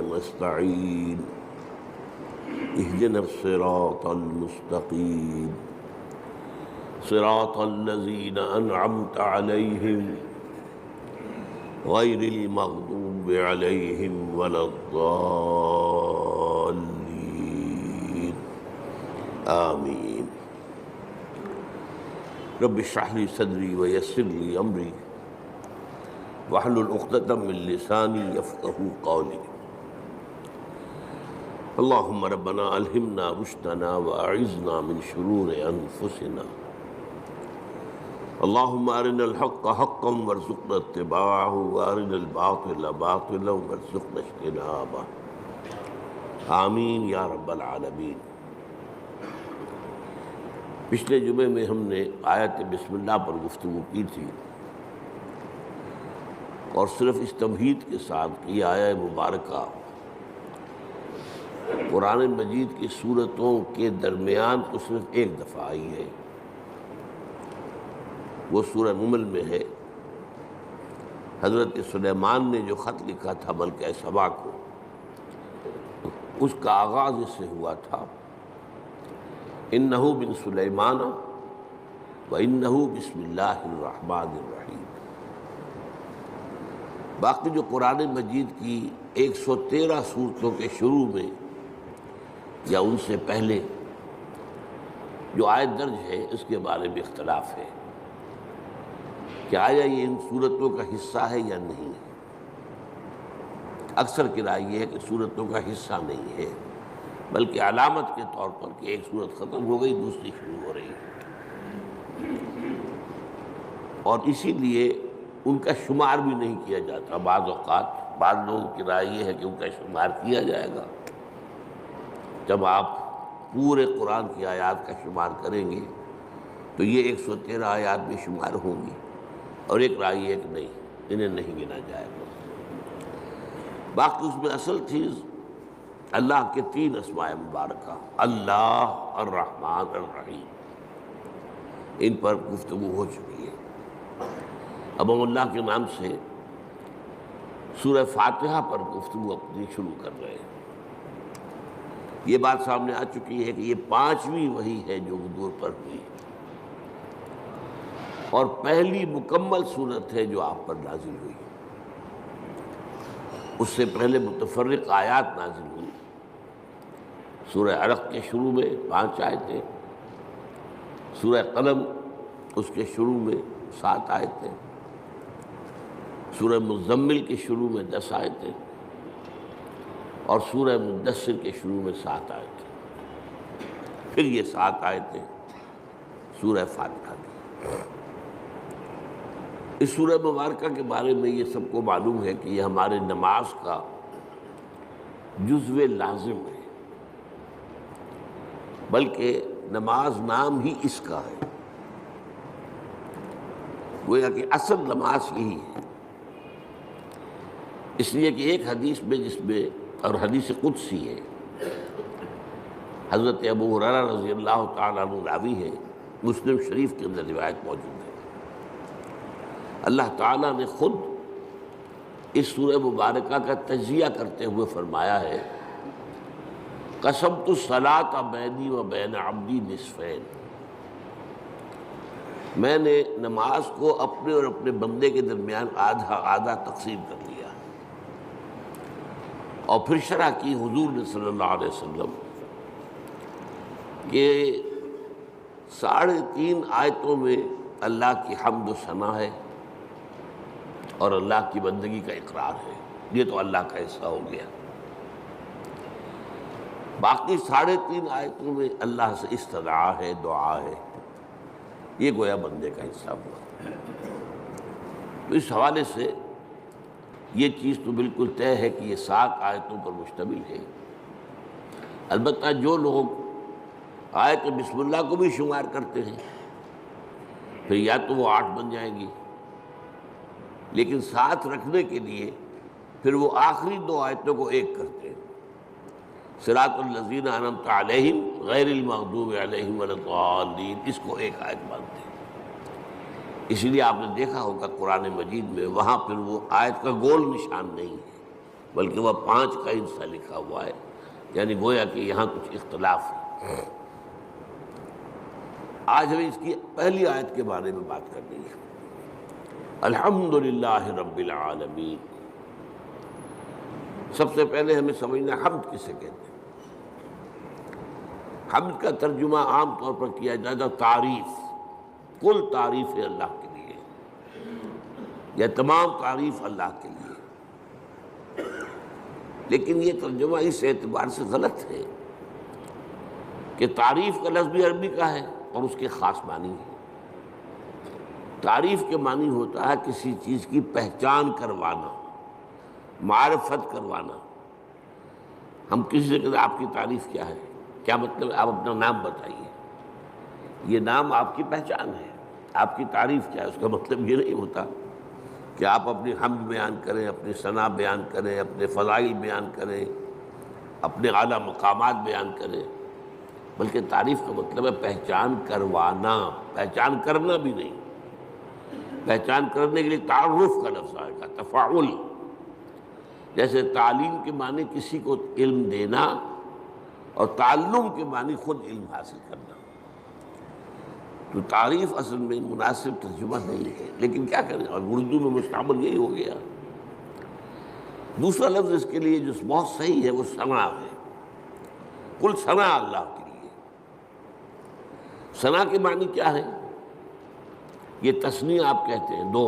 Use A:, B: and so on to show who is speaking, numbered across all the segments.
A: نستعين اهدنا الصراط المستقيم صراط الذين أنعمت عليهم غير المغضوب عليهم ولا الضالين آمين رب اشرح لي صدري ويسر لي أمري واحلل عقدة من لساني يفقهوا قولي اللهم ربنا ألهمنا رشدنا وأعذنا من شرور أنفسنا اللهم أرنا الحق حقا وارزقنا اتباعه وأرنا الباطل باطلا وارزقنا اجتنابه آمین یا رب العالمین۔ پچھلے جمعے میں ہم نے آیت بسم اللہ پر گفتگو کی تھی اور صرف اس تمہید کے ساتھ کہ یہ آیہ مبارکہ قرآن مجید کی سورتوں کے درمیان تو صرف ایک دفعہ آئی ہے، وہ سورہ نمل میں ہے۔ حضرت سلیمان نے جو خط لکھا تھا ملکہ سبا کو، اس کا آغاز اس سے ہوا تھا اِنَّهُ مِن سُلَيْمَانَ وَإِنَّهُ بِسْمِ اللَّهِ الرَّحْمَنِ الرَّحِيمِ۔ باقی جو قرآن مجید کی 113 سورتوں کے شروع میں یا ان سے پہلے جو آیت درج ہے اس کے بارے میں اختلاف ہے کہ آیا یہ ان سورتوں کا حصہ ہے یا نہیں ہے۔ اکثر کی رائے یہ ہے کہ سورتوں کا حصہ نہیں ہے، بلکہ علامت کے طور پر کہ ایک سورت ختم ہو گئی دوسری شروع ہو رہی ہے، اور اسی لیے ان کا شمار بھی نہیں کیا جاتا۔ بعض اوقات بعض لوگوں کی رائے یہ ہے کہ ان کا شمار کیا جائے گا، جب آپ پورے قرآن کی آیات کا شمار کریں گے تو یہ 113 آیات بھی شمار ہوں گی، اور ایک رائے ہے کہ نہیں، انہیں نہیں گنا جائے گا۔ باقی اس میں اصل چیز اللہ کے 3 اسماء مبارکہ، اللہ، الرحمن، الرحیم، ان پر گفتگو ہو چکی ہے۔ اب ہم اللہ کے نام سے سورہ فاتحہ پر گفتگو اپنی شروع کر رہے ہیں۔ یہ بات سامنے آ چکی ہے کہ یہ 5ویں وحی ہے جو حضور پر ہوئی، اور پہلی مکمل سورت ہے جو آپ پر نازل ہوئی۔ اس سے پہلے متفرق آیات نازل ہوئی۔ سورہ علق کے شروع میں 5 آیتیں، سورہ قلم اس کے شروع میں 7 آیتیں، سورہ مزمل کے شروع میں 10 آیتیں، اور سورہ مدثر کے شروع میں 7 آیتیں، پھر یہ 7 آیتیں سورہ فاتحہ کی۔ اس سورہ مبارکہ کے بارے میں یہ سب کو معلوم ہے کہ یہ ہمارے نماز کا جزو لازم ہے، بلکہ نماز نام ہی اس کا ہے، گویا کہ اصل نماز یہی ہے۔ اس لیے کہ ایک حدیث میں جس میں، اور حدیث قدسی ہے، حضرت ابو ہریرہ رضی اللہ تعالیٰ عنہ راوی ہے، مسلم شریف کے اندر روایت موجود ہے، اللہ تعالیٰ نے خود اس سورہ مبارکہ کا تجزیہ کرتے ہوئے فرمایا ہے، قسمت الصلاۃ بینی و بین عبدی نصفین، میں نے نماز کو اپنے اور اپنے بندے کے درمیان آدھا آدھا تقسیم کر لیا۔ اور پھر شرح کی حضور نے صلی اللہ علیہ وسلم کہ 3.5 آیتوں میں اللہ کی حمد و ثنا ہے اور اللہ کی بندگی کا اقرار ہے، یہ تو اللہ کا حصہ ہو گیا۔ باقی 3.5 آیتوں میں اللہ سے استدعا ہے، دعا ہے، یہ گویا بندے کا حصہ ہوا۔ تو اس حوالے سے یہ چیز تو بالکل طے ہے کہ یہ 7 آیتوں پر مشتمل ہے۔ البتہ جو لوگ آیت بسم اللہ کو بھی شمار کرتے ہیں پھر یا تو وہ 8 بن جائیں گی، لیکن ساتھ رکھنے کے لیے پھر وہ آخری 2 آیتوں کو ایک کرتے ہیں، صراط الذین انعمت علیہم غیر المغضوب علیہم ولا الضالین، اس کو ایک آیت مانتے ہیں۔ اسی لیے آپ نے دیکھا ہوگا قرآن مجید میں وہاں پھر وہ آیت کا گول نشان نہیں ہے، بلکہ وہ 5 کا حصہ لکھا ہوا ہے، یعنی گویا کہ یہاں کچھ اختلاف ہے۔ آج ہمیں اس کی پہلی آیت کے بارے میں بات کرنی ہے۔ الحمدللہ رب العالمین۔ سب سے پہلے ہمیں سمجھنا حمد کسے کہتے ہیں۔ حمد کا ترجمہ عام طور پر کیا جاتا ہے تعریف، کل تعریف ہے اللہ کے لیے، یا تمام تعریف اللہ کے لیے۔ لیکن یہ ترجمہ اس اعتبار سے غلط ہے کہ تعریف کا لفظ بھی عربی کا ہے اور اس کے خاص معنی ہے۔ تعریف کے معنی ہوتا ہے کسی چیز کی پہچان کروانا، معرفت کروانا۔ ہم کسی سے کہتے ہیں آپ کی تعریف کیا ہے، کیا مطلب ہے؟ آپ اپنا نام بتائیے، یہ نام آپ کی پہچان ہے۔ آپ کی تعریف کیا ہے؟ اس کا مطلب یہ نہیں ہوتا کہ آپ اپنی حمد بیان کریں، اپنی ثنا بیان کریں، اپنے فضائل بیان کریں، اپنے اعلیٰ مقامات بیان کریں، بلکہ تعریف کا مطلب ہے پہچان کروانا، پہچان کرنا بھی نہیں۔ پہچان کرنے کے لیے تعارف کا لفظ آئے گا، تفاعل۔ جیسے تعلیم کے معنی کسی کو علم دینا اور تعلم کے معنی خود علم حاصل کرنا۔ تو تعریف اصل میں مناسب ترجمہ نہیں ہے، لیکن کیا کریں، اور اردو میں مستعمل یہی ہو گیا۔ دوسرا لفظ اس کے لیے جو بہت صحیح ہے وہ ثنا ہے۔ کل ثنا اللہ کے لیے۔ ثنا کے معنی کیا ہے؟ یہ تثنیہ آپ کہتے ہیں 2،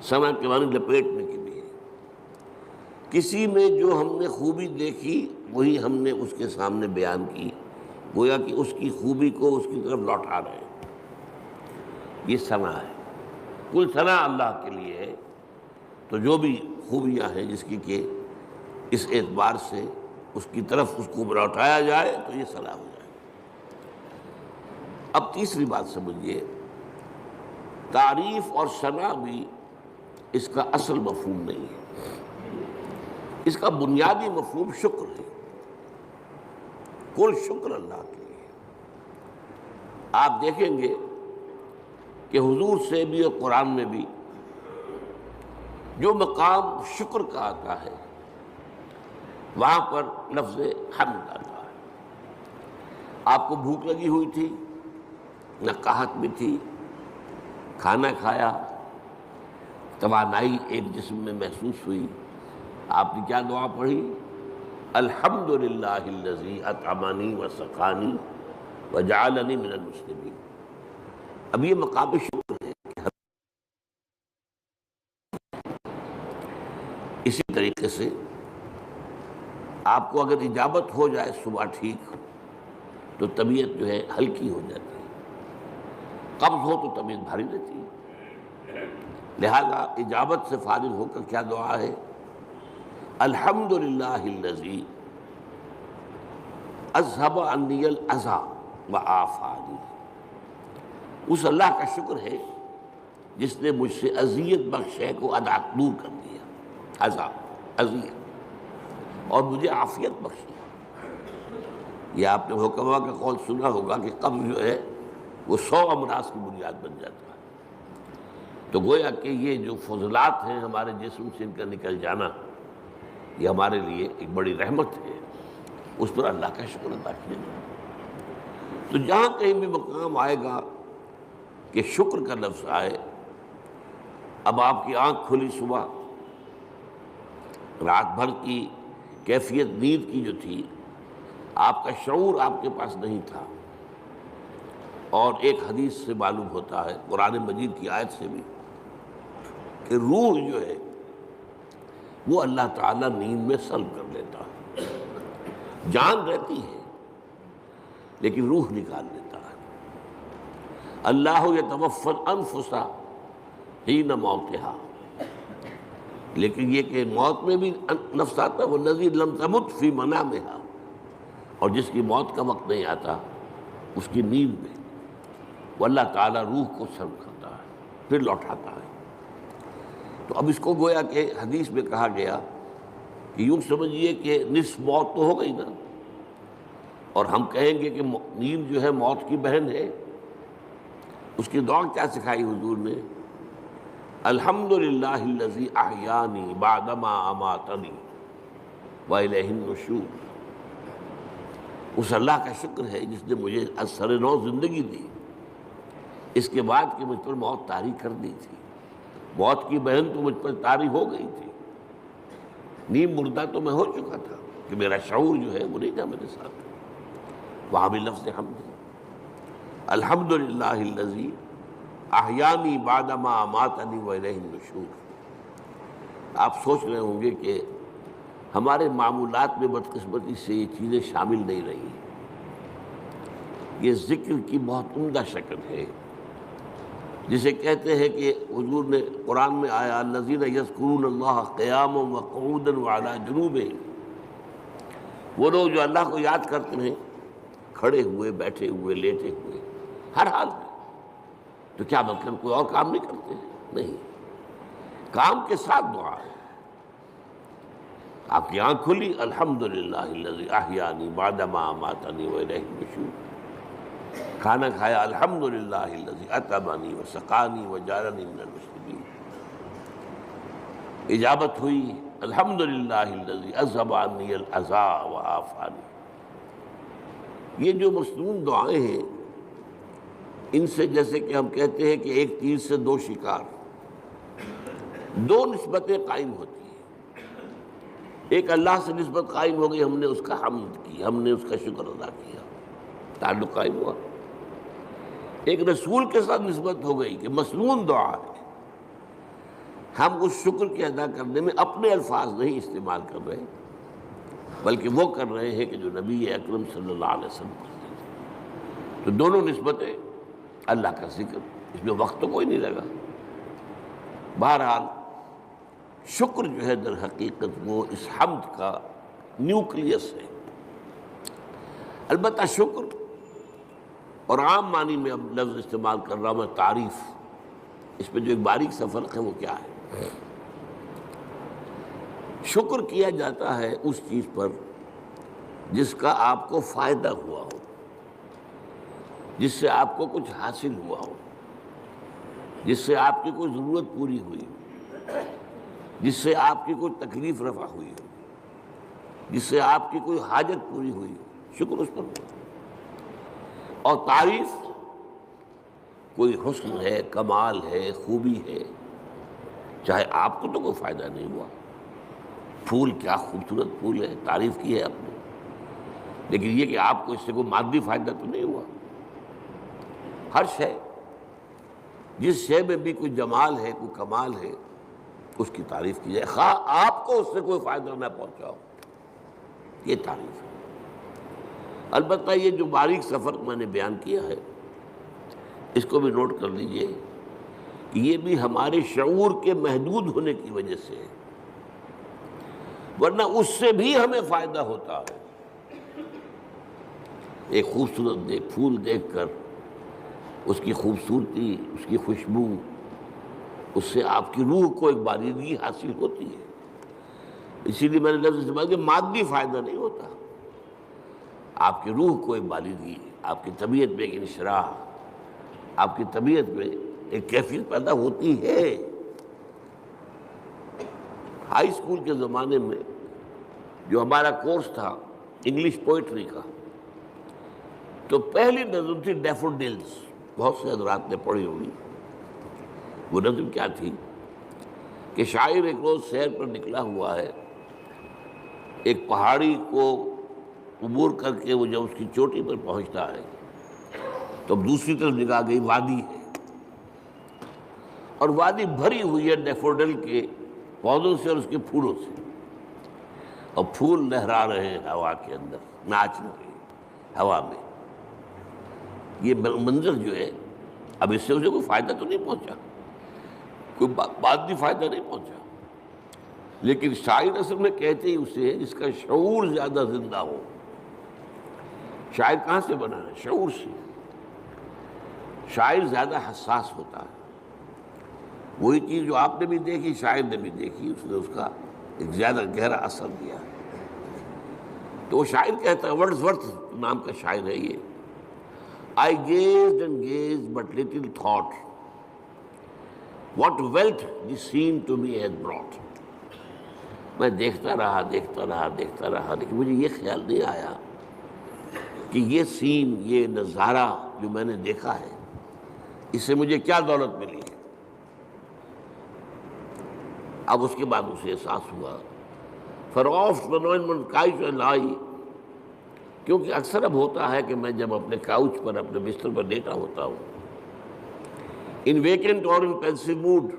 A: ثنا کے معنی لپیٹنے کے لیے۔ کسی میں جو ہم نے خوبی دیکھی وہی ہم نے اس کے سامنے بیان کی، گویا کہ اس کی خوبی کو اس کی طرف لوٹا رہے ہیں۔ یہ ثنا ہے۔ کل ثنا اللہ کے لیے ہے، تو جو بھی خوبیاں ہیں جس کی کہ اس اعتبار سے اس کی طرف اس کو لوٹایا جائے تو یہ ثنا ہو جائے۔ اب تیسری بات سمجھیے، تعریف اور ثنا بھی اس کا اصل مفہوم نہیں ہے۔ اس کا بنیادی مفہوم شکر ہے۔ کل شکر اللہ کے لیے۔ آپ دیکھیں گے کہ حضور سے بھی اور قرآن میں بھی جو مقام شکر کا آتا ہے وہاں پر لفظ حمد آتا ہے۔ آپ کو بھوک لگی ہوئی تھی، نہ قحط بھی تھی، کھانا کھایا، توانائی ایک جسم میں محسوس ہوئی، آپ نے کیا دعا پڑھی؟ الحمدللہ الذی اطعمنی وسقانی وجعلنی من المسلمین۔ اب یہ مقام شکر ہے۔ اسی طریقے سے آپ کو اگر اجابت ہو جائے صبح ٹھیک تو طبیعت جو ہے ہلکی ہو جاتی ہے، قبض ہو تو طبیعت بھاری رہتی ہے۔ لہذا اجابت سے فارغ ہو کر کیا دعا ہے؟ الحمدللہ الذی اذھب عنی الاذی وعافانی۔ اس اللہ کا شکر ہے جس نے مجھ سے اذیت بخش شے کو دور کر دیا، اذیت، اور مجھے عافیت بخشی۔ یہ آپ نے حکمہ کا قول سنا ہوگا کہ قبض جو ہے وہ 100 امراض کی بنیاد بن جاتا ہے۔ تو گویا کہ یہ جو فضلات ہیں ہمارے جسم سے ان کا نکل جانا، یہ ہمارے لیے ایک بڑی رحمت ہے، اس پر اللہ کا شکر ادا کیا جائے۔ تو جہاں کہیں بھی مقام آئے گا کہ شکر کا لفظ آئے، اب آپ کی آنکھ کھلی صبح، رات بھر کی کیفیت نیند کی جو تھی، آپ کا شعور آپ کے پاس نہیں تھا، اور ایک حدیث سے معلوم ہوتا ہے، قرآن مجید کی آیت سے بھی، کہ روح جو ہے وہ اللہ تعالیٰ نیند میں سلب کر لیتا ہے۔ جان رہتی ہے لیکن روح نکال لیتا ہے۔ اللہ یتوفی الانفس حین موتہا، لیکن یہ کہ موت میں بھی نفس آتا ہے، والذی لم تمت فی منامہا، اور جس کی موت کا وقت نہیں آتا اس کی نیند میں وہ اللہ تعالیٰ روح کو سلب کرتا ہے، پھر لوٹاتا ہے۔ تو اب اس کو گویا کہ حدیث میں کہا گیا کہ یوں سمجھیے کہ نصف موت تو ہو گئی نا، اور ہم کہیں گے کہ نیند جو ہے موت کی بہن ہے۔ اس کی دعا کیا سکھائی حضور نے؟ الحمدللہ الذی احیانی بعدما اماتنی والیہ النشور، اس اللہ کا شکر ہے جس نے مجھے سر نو زندگی دی، اس کے بعد کہ مجھ پر موت طاری کر دی تھی۔ موت کی بہن تو مجھ پر طاری ہو گئی تھی، نیم مردہ تو میں ہو چکا تھا کہ میرا شعور جو ہے وہ نہیں تھا میرے ساتھ۔ وہاں بھی لفظ حمد ہے، الحمدللہ الذی احیانی بعدما اماتنی والیہ النشور۔ آپ سوچ رہے ہوں گے کہ ہمارے معمولات میں بدقسمتی سے یہ چیزیں شامل نہیں رہی۔ یہ ذکر کی بہت عمدہ شکل ہے، جسے کہتے ہیں کہ حضور نے قرآن میں آیا الذین یذکرون اللہ قیاما وقعودا وعلی جنوبہم، وہ لوگ جو اللہ کو یاد کرتے ہیں کھڑے ہوئے، بیٹھے ہوئے، لیٹے ہوئے، ہر حال میں۔ تو کیا مطلب کوئی اور کام نہیں کرتے؟ نہیں، کام کے ساتھ دعا ہے۔ آپ کی آنکھ کھلی، الحمدللہ الذی احیانی بعدما اماتنی والیہ النشور۔ کھانا کھایا، الحمدللہ الذی اطعمنی وسقانی وجعلنی من المسلمین۔ اجابت ہوئی، الحمدللہ الذی اذھب عنی الاذی وعافانی۔ یہ جو مصنون دعائیں ہیں، ان سے جیسے کہ ہم کہتے ہیں کہ ایک تیر سے دو شکار، دو نسبتیں قائم ہوتی ہیں۔ ایک اللہ سے نسبت قائم ہو گئی، ہم نے اس کا حمد کی، ہم نے اس کا شکر ادا کیا، تعلق قائم ہوا۔ ایک رسول کے ساتھ نسبت ہو گئی کہ مسنون دعا ہے، ہم اس شکر کے ادا کرنے میں اپنے الفاظ نہیں استعمال کر رہے، بلکہ وہ کر رہے ہیں کہ جو نبی اکرم صلی اللہ علیہ وسلم کرتے تھے۔ تو دونوں نسبتیں، اللہ کا ذکر، اس میں وقت تو کوئی نہیں لگا۔ بہرحال شکر جو ہے در حقیقت وہ اس حمد کا نیوکلیس ہے۔ البتہ شکر، اور عام معنی میں اب لفظ استعمال کر رہا ہوں میں تعریف، اس پہ جو ایک باریک سا فرق ہے وہ کیا ہے؟ شکر کیا جاتا ہے اس چیز پر جس کا آپ کو فائدہ ہوا ہو، جس سے آپ کو کچھ حاصل ہوا ہو، جس سے آپ کی کوئی ضرورت پوری ہوئی ہو، جس سے آپ کی کوئی تکلیف رفع ہوئی ہو، جس سے آپ کی کوئی حاجت پوری ہوئی ہو، شکر اس پر ہوا۔ اور تعریف کوئی حسن ہے، کمال ہے، خوبی ہے، چاہے آپ کو تو کوئی فائدہ نہیں ہوا، پھول کیا خوبصورت پھول ہے، تعریف کی ہے آپ نے، لیکن یہ کہ آپ کو اس سے کوئی مادی فائدہ تو نہیں ہوا۔ ہر شے، جس شے میں بھی کوئی جمال ہے، کوئی کمال ہے، اس کی تعریف کی جائے، خواہ آپ کو اس سے کوئی فائدہ نہ پہنچاؤ، یہ تعریف ہے۔ البتہ یہ جو باریک سا فرق میں نے بیان کیا ہے، اس کو بھی نوٹ کر لیجئے کہ یہ بھی ہمارے شعور کے محدود ہونے کی وجہ سے ہے، ورنہ اس سے بھی ہمیں فائدہ ہوتا ہے۔ ایک خوبصورت پھول دیکھ کر اس کی خوبصورتی، اس کی خوشبو، اس سے آپ کی روح کو ایک بالیدگی حاصل ہوتی ہے۔ اسی لیے میں نے لفظ استعمال کیا، مادی فائدہ نہیں ہوتا، آپ کی روح کو ایک بالیدگی، آپ کی طبیعت میں ایک انشراح، آپ کی طبیعت میں ایک کیفیت پیدا ہوتی ہے۔ ہائی اسکول کے زمانے میں جو ہمارا کورس تھا انگلش پوئٹری کا، تو پہلی نظم تھی ڈیفوڈلز، بہت سے حضرات نے پڑھی ہوگی۔ وہ نظم کیا تھی کہ شاعر ایک روز سیر پر نکلا ہوا ہے، ایک پہاڑی کو عبور کر کے وہ جب اس کی چوٹی پر پہنچتا ہے تو دوسری طرف نگاہ گئی، وادی ہے، اور وادی بھری ہوئی ہے ڈیفوڈل کے پودوں سے اور اس کے پھولوں سے، اور پھول لہرا رہے ہیں ہوا کے اندر، ناچ رہے ہیں ہوا میں۔ یہ منظر جو ہے، اب اس سے اسے کوئی فائدہ تو نہیں پہنچا، کوئی مادی فائدہ نہیں پہنچا، لیکن شاعر اصل میں کہتے ہی اسے ہے جس کا شعور زیادہ زندہ ہو۔ شاعر کہاں سے بنا ہے؟ شعور سے۔ شاعر زیادہ حساس ہوتا ہے، وہی چیز جو آپ نے بھی دیکھی شاعر نے بھی دیکھی، اس نے اس کا ایک زیادہ گہرا اثر دیا۔ تو وہ شاعر کہتا ہے، ورڈزورتھ نام کا شاعر ہے یہ، I gazed and gazed but little thought what wealth the scene to me has brought. میں دیکھتا رہا لیکن مجھے یہ خیال نہیں آیا کہ یہ سین، یہ نظارہ جو میں نے دیکھا ہے، اس سے مجھے کیا دولت ملی ہے۔ اب اس کے بعد اسے احساس ہوا فراف من کاؤچ لائی، کیونکہ اکثر اب ہوتا ہے کہ میں جب اپنے کاؤچ پر، اپنے بستر پر لیٹا ہوتا ہوں، ان ویکنٹ اور ان پینسو موڈ،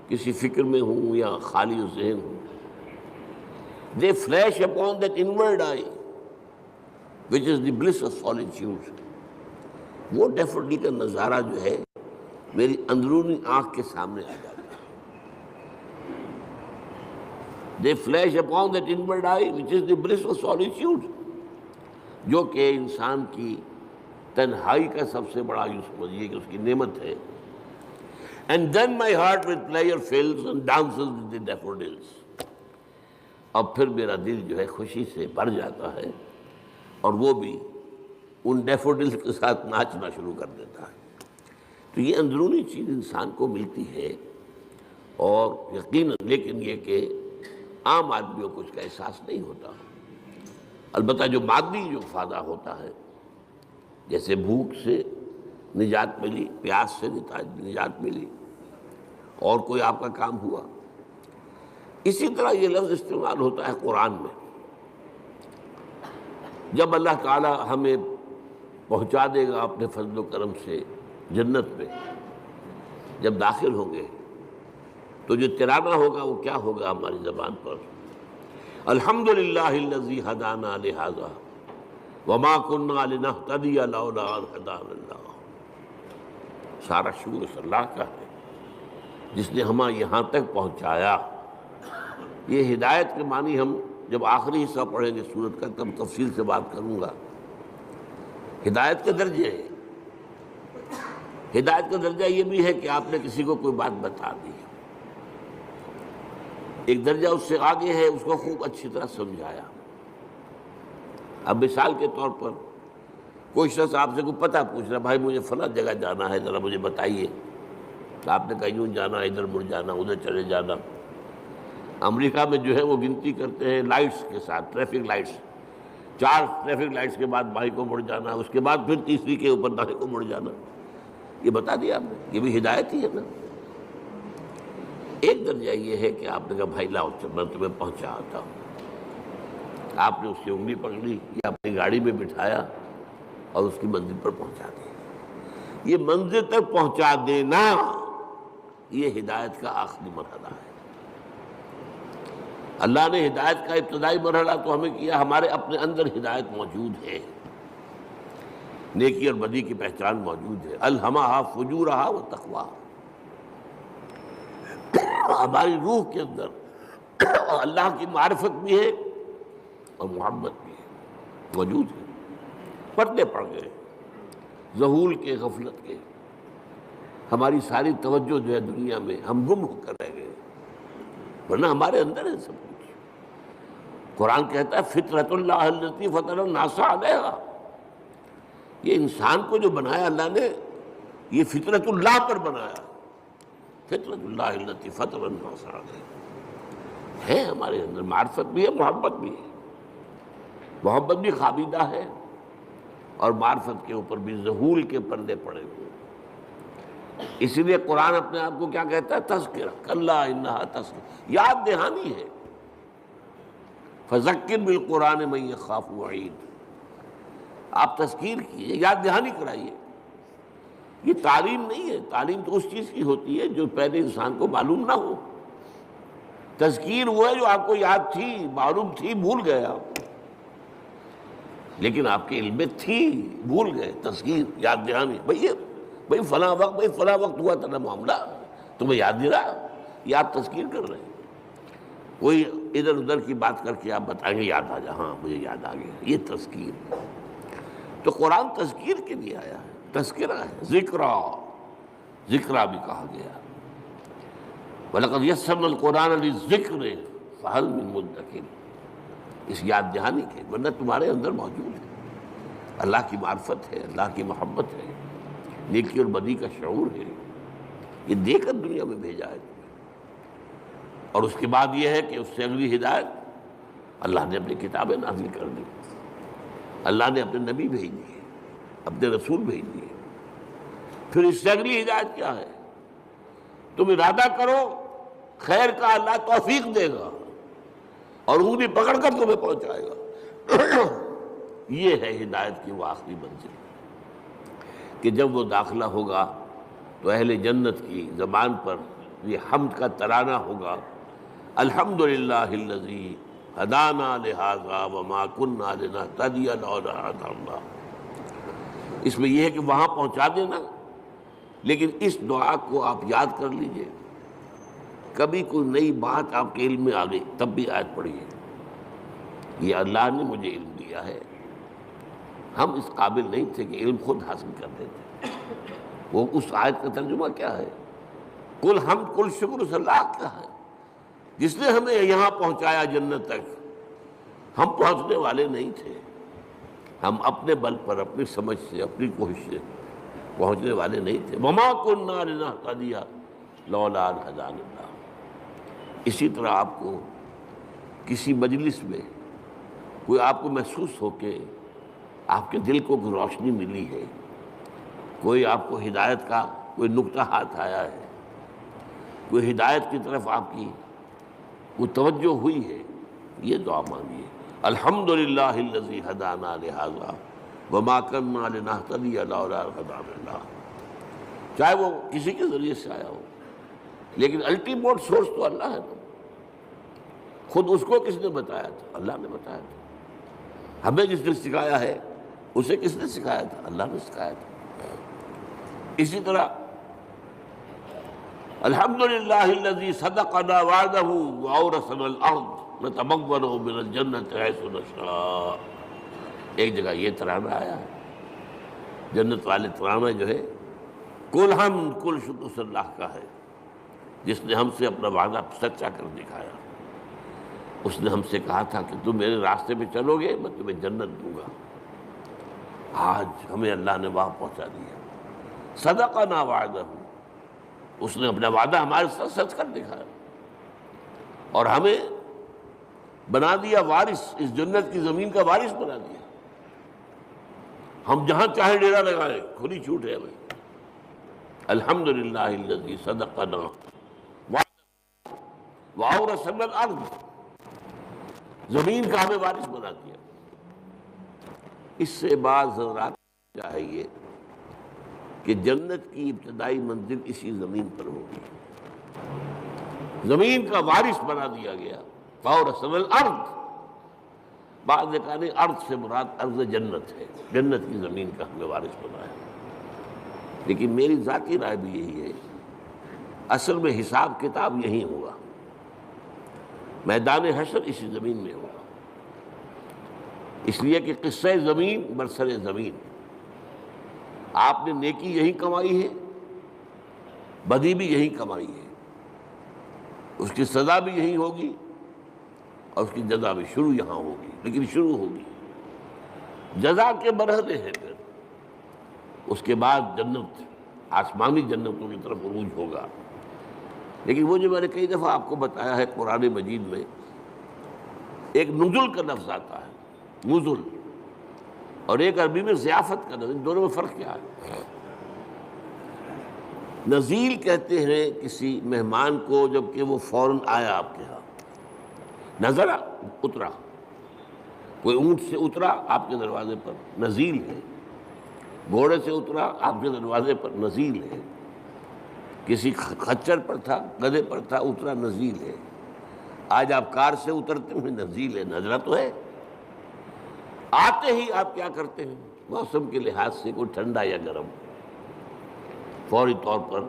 A: کسی فکر میں ہوں یا خالی ذہن ہوں، they flash upon that inward eye which is the bliss of solitude. وہ ڈیفوڈلی کا نظارہ جو ہے میری اندرونی آنکھ کے سامنے آ جاتا ہے۔ they flash upon that inward eye which is the bliss of solitude، جو کہ انسان کی تنہائی کا سب سے بڑا یوں سمجھیے کہ اس کی نعمت ہے۔ And then my heart with pleasure fills and dances with the daffodils۔ اب پھر میرا دل جو ہے خوشی سے بھر جاتا ہے، اور وہ بھی ان ڈیفوڈلز کے ساتھ ناچنا شروع کر دیتا ہے۔ تو یہ اندرونی چیز انسان کو ملتی ہے، اور یقیناً لیکن یہ کہ عام آدمیوں کو اس کا احساس نہیں ہوتا۔ البتہ جو مادی جو فائدہ ہوتا ہے، جیسے بھوک سے نجات ملی، پیاس سے نجات ملی، اور کوئی آپ کا کام ہوا، اسی طرح یہ لفظ استعمال ہوتا ہے قرآن میں۔ جب اللہ تعالی ہمیں پہنچا دے گا اپنے فضل و کرم سے جنت میں، جب داخل ہوں گے تو جو ترانہ ہوگا وہ کیا ہوگا ہماری زبان پر؟ الحمدللہ الذی ہدانا لہذا وما کنا لنہتدی لولا ان ہدانا اللہ۔ سارا شکر اس اللہ کا ہے جس نے ہمیں یہاں تک پہنچایا۔ یہ ہدایت کے معنی ہم جب آخری حصہ پڑھیں گے سورت کا تب تفصیل سے بات کروں گا۔ ہدایت کے درجے ہیں، ہدایت کا درجہ یہ بھی ہے کہ آپ نے کسی کو کوئی بات بتا دی، ایک درجہ اس سے آگے ہے اس کو خوب اچھی طرح سمجھایا۔ اب مثال کے طور پر کوئی شخص آپ سے کوئی پتہ پوچھ رہا، بھائی مجھے فلاں جگہ جانا ہے، ذرا مجھے بتائیے۔ آپ نے کہا یوں جانا، ادھر مڑ جانا، ادھر چلے جانا۔ امریکہ میں جو ہے وہ گنتی کرتے ہیں لائٹس کے ساتھ، ٹریفک لائٹس، 4 ٹریفک لائٹس کے بعد بائیں کو مڑ جانا، اس کے بعد پھر تیسری کے اوپر دائیں کو مڑ جانا۔ یہ بتا دیا آپ نے، یہ بھی ہدایت ہی ہے نا۔ ایک درجہ یہ ہے کہ آپ نے کہا بھائی لاؤ میں تمہیں پہنچا آتا ہوں۔ آپ نے اس کی انگلی پکڑی یا اپنی گاڑی میں بٹھایا اور اس کی منزل پر پہنچا دیا۔ یہ منزل تک پہنچا دینا، یہ ہدایت کا آخری مرحلہ ہے۔ اللہ نے ہدایت کا ابتدائی مرحلہ تو ہمیں کیا، ہمارے اپنے اندر ہدایت موجود ہے، نیکی اور بدی کی پہچان موجود ہے۔ الہمہا فجورہا و تقواہا، ہماری روح کے اندر اللہ کی معرفت بھی ہے اور محبت بھی ہے، موجود ہے۔ پردے پڑ گئے ذہول کے، غفلت کے، ہماری ساری توجہ جو ہے دنیا میں، ہم گم ہو کر رہ گئے، ورنہ ہمارے اندر ہے سب کچھ۔ قرآن کہتا ہے فطرت اللہ التی فطر الناس علیہا، یہ انسان کو جو بنایا اللہ نے، یہ فطرت اللہ پر بنایا، فطرت اللہ التی فطر الناس علیہا۔ ہے ہمارے اندر معرفت بھی ہے، محبت بھی ہے، محبت بھی خوابیدہ ہے، اور معرفت کے اوپر بھی ذہول کے پردے پڑے ہوئے۔ اسی لیے قرآن اپنے آپ کو کیا کہتا ہے؟ تذکرہ، کلا انہا تذکرہ، یاد دہانی ہے۔ فذکر بالقرآن من یخاف وعید، آپ تذکیر کیجیے، یاد دہانی کرائیے۔ یہ تعلیم نہیں ہے، تعلیم تو اس چیز کی ہوتی ہے جو پہلے انسان کو معلوم نہ ہو۔ تذکیر وہ ہے جو آپ کو یاد تھی، معلوم تھی، بھول گئے آپ، لیکن آپ کے علم میں تھی، بھول گئے۔ تذکیر، یاد دہانی، بھئی فلاں وقت ہوا تھا نا معاملہ، تمہیں یاد نہیں رہا، یہ آپ تذکیر کر رہے ہیں۔ کوئی ادھر ادھر کی بات کر کے آپ بتائیں گے یاد آ جا، ہاں مجھے یاد آ گیا، یہ تذکیر۔ تو قرآن تذکیر کے لیے آیا ہے، تذکرہ ہے، ذکرہ بھی کہا گیا۔ وَلَقَدْ يَسَّرْنَا الْقُرْآنَ لِلذِّكْرِ فَهَلْ مِن مُدَّكِرٍ، اس یاد دہانی کے، ورنہ تمہارے اندر موجود ہے، اللہ کی معرفت ہے، اللہ کی محبت ہے، نیکی اور بدی کا شعور ہے۔ یہ دے کر دنیا میں بھیجا ہے تمہیں۔ اور اس کے بعد یہ ہے کہ اس سے اگلی ہدایت اللہ نے اپنی کتابیں نازل کر دی، اللہ نے اپنے نبی بھیج دیے، اپنے رسول بھیج دیے۔ پھر اس سے اگلی ہدایت کیا ہے؟ تم ارادہ کرو خیر کا، اللہ توفیق دے گا اور انگلی پکڑ کر تمہیں پہنچائے گا۔ یہ ہے ہدایت کی وہ آخری منزل کہ جب وہ داخلہ ہوگا تو اہل جنت کی زبان پر یہ حمد کا ترانہ ہوگا، الحمدللہ الذی ہدانا لہذا وما کنا لنہتدی لولا ان ہدانا اللہ۔ اس میں یہ ہے کہ وہاں پہنچا دینا، لیکن اس دعا کو آپ یاد کر لیجئے۔ کبھی کوئی نئی بات آپ کے علم میں آ گئی تب بھی آیت پڑھیے، یہ اللہ نے مجھے علم دیا ہے، ہم اس قابل نہیں تھے کہ علم خود حاصل کر لیتے۔ وہ اس آیت کا ترجمہ کیا ہے؟ کل حمد کل شکر اس اللہ کا ہے جس نے ہمیں یہاں پہنچایا جنت تک۔ ہم پہنچنے والے نہیں تھے، ہم اپنے بل پر، اپنی سمجھ سے، اپنی کوشش سے پہنچنے والے نہیں تھے۔ وما کنا لنہتدی لولا ان ہدانا اللہ۔ اسی طرح آپ کو کسی مجلس میں کوئی آپ کو محسوس ہو کہ آپ کے دل کو کوئی روشنی ملی ہے، کوئی آپ کو ہدایت کا کوئی نقطہ ہاتھ آیا ہے، کوئی ہدایت کی طرف آپ کی کوئی توجہ ہوئی ہے، یہ دعا مانگیے، الحمدللہ الذی ہدانا لہذا وما کنا لنہتدی لولا ان ہدانا اللہ۔ چاہے وہ کسی کے ذریعے سے آیا ہو، لیکن الٹیمیٹ سورس تو اللہ ہے نا۔ خود اس کو کس نے بتایا تھا؟ اللہ نے بتایا تھا۔ ہمیں جس نے سکھایا ہے اسے کس نے سکھایا تھا؟ اللہ نے سکھایا تھا۔ اسی طرح الحمدللہ الذی صدقنا وعدہ واورثنا الارض نتبوأ من الجنۃ حیث نشاء۔ ایک جگہ یہ ترانہ آیا ہے، جنت والے ترانہ جو ہے کل حمد کل شکر اس اللہ کا ہے جس نے ہم سے اپنا وعدہ سچا کر دکھایا۔ اس نے ہم سے کہا تھا کہ تم میرے راستے پہ چلو گے میں تمہیں جنت دوں گا۔ آج ہمیں اللہ نے وہاں پہنچا دیا۔ صدقنا وعدہ، اس نے اپنا وعدہ ہمارے ساتھ سچ کر دکھایا اور ہمیں بنا دیا وارث، اس جنت کی زمین کا وارث بنا دیا۔ ہم جہاں چاہیں ڈیرا لگائیں، کھلی چھوٹ ہے ہمیں۔ الحمدللہ الذی صدقنا واورثنا الارض، زمین کا ہمیں وارث بنا دیا۔ اس سے بعض حضرات چاہیے کہ جنت کی ابتدائی منزل اسی زمین پر ہوگی، زمین کا وارث بنا دیا گیا۔ واورثنا الارض، بعض نے کہا نہیں، ارض سے مراد ارض جنت ہے، جنت کی زمین کا ہمیں وارث بنایا۔ لیکن میری ذاتی رائے بھی یہی ہے، اصل میں حساب کتاب یہی ہوگا، میدان حشر اسی زمین میں ہوگا، اس لیے کہ قصہ زمین برسر زمین۔ آپ نے نیکی یہی کمائی ہے، بدی بھی یہی کمائی ہے، اس کی سزا بھی یہی ہوگی اور اس کی جزا بھی شروع یہاں ہوگی، لیکن شروع ہوگی، جزا کے مرحلے ہیں۔ پھر اس کے بعد جنت، آسمانی جنتوں کی طرف عروج ہوگا۔ لیکن وہ جو میں نے کئی دفعہ آپ کو بتایا ہے، قرآن مجید میں ایک نزل کا لفظ آتا ہے، نزل، اور ایک عربی میں ضیافت کا لفظ، ان دونوں میں فرق کیا ہے؟ نزیل کہتے ہیں کسی مہمان کو جب کہ وہ فوراً آیا آپ کے ہاں، نظرا، اترا، کوئی اونٹ سے اترا آپ کے دروازے پر، نزیل ہے۔ گھوڑے سے اترا آپ کے دروازے پر، نزیل ہے۔ کسی خچر پر تھا، گدھے پر تھا، اترا، نزیل ہے۔ آج آپ کار سے اترتے ہیں، نزیل ہے، نظرہ تو ہے۔ آتے ہی آپ کیا کرتے ہیں؟ موسم کے لحاظ سے کوئی ٹھنڈا یا گرم، فوری طور پر